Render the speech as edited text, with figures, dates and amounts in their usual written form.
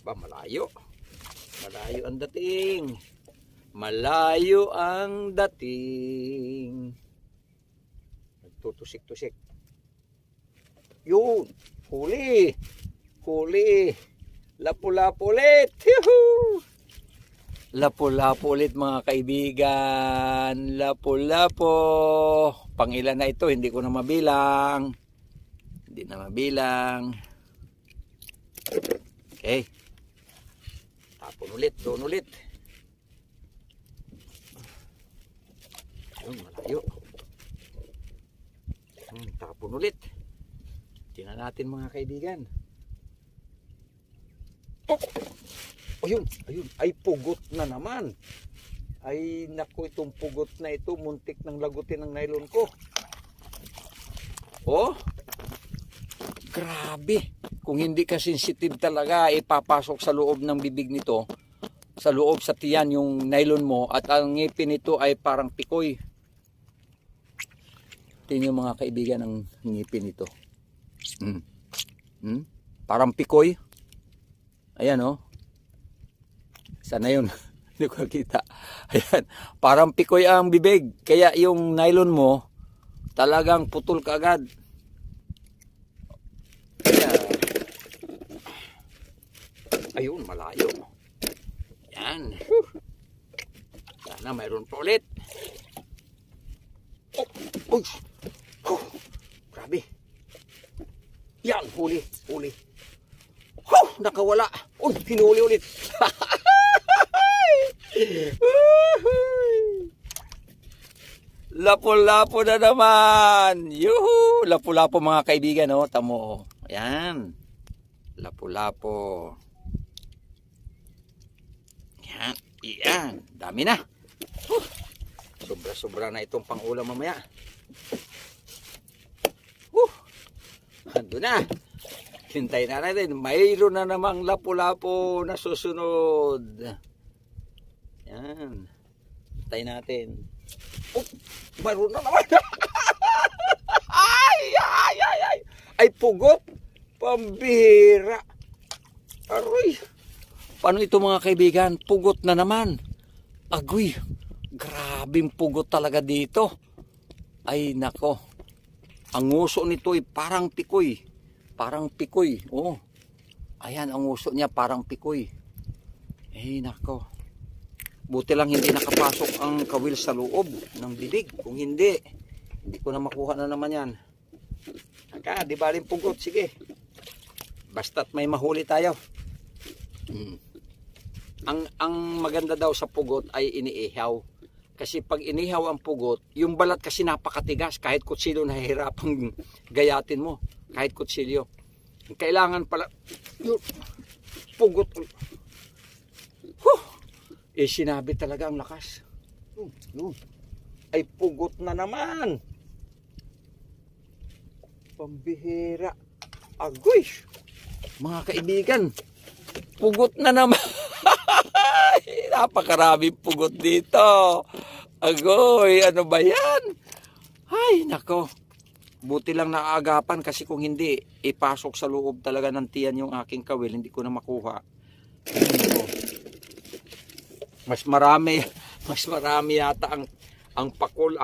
Ba, malayo. Malayo ang dating. Malayo ang dating. Nagtutusik-tusik. Yun. Huli. Huli. Lapu-lapu ulit. Yuhuu! Lapu-lapu ulit mga kaibigan. Lapu-lapu. Pangilan na ito, hindi ko na mabilang. Hindi na mabilang. Okay. Tapon ulit, doon ulit. Ayun, malayo. Tapon ulit. Tingnan natin mga kaibigan. Oh! Ayun, ayun, ay pugot na naman. Ay naku, itong pugot na ito, muntik ng lagutin ng nylon ko. Oh, grabe. Kung hindi ka sensitive talaga, ipapasok sa loob ng bibig nito, sa loob sa tiyan yung nylon mo, at ang ngipin nito ay parang pikoy. Tingnan yung mga kaibigan ng ngipin nito. Parang pikoy. Ayan oh. Sana yun. Hindi ko nakita. Ayan. Parang pikoy ang bibig. Kaya yung nylon mo, talagang putol ka agad. Ayan. Ayun, malayo. Yan. Sana mayroon pa ulit. Oh, uy. Grabe. Yan, huli. Huli. Nakawala. Uy, pinuli ulit. Lapu-lapu na naman. Yuhu! Lapu-lapu mga kaibigan, oh. Tamo. Ayan. Lapu-lapu. Yan. Yan. Dami na. Sobra-sobra na itong pang-ulam mamaya. Ando na. Hintay na natin. Mayroon na namang lapu-lapu na susunod. Yan. Hintay natin. Oh, mayroon na naman. Ay, ay, ay, ay. Ay, pugot. Pambihira. Aroy. Paano ito mga kaibigan? Pugot na naman. Agoy. Grabing pugot talaga dito. Ay, nako. Ang uso nito ay parang pikoy. Parang pikoy. Oh. Ayan, ang uso niya parang pikoy. Eh, nako. Buti lang hindi nakapasok ang kawil sa loob ng bibig. Kung hindi, hindi ko na makuha na naman yan. Naka, di ba rin pugot? Sige. Basta't may mahuli tayo. Ang maganda daw sa pugot ay iniihaw. Kasi pag inihaw ang pugot, yung balat kasi napakatigas. Kahit kutsilyo nahihirapang gayatin mo. Kahit kutsilyo. Kailangan pala, yung pugot. Sinabi talaga ang lakas. Ay pugot na naman. Pambihira. Agoy. Mga kaibigan. Pugot na naman. Napakaraming pugot dito. Agoy, ano ba yan? Ay, nako. Buti lang naaagapan kasi kung hindi, ipasok sa loob talaga ng tiyan yung aking kawil. Hindi ko na makuha. Mas marami yata ang pakul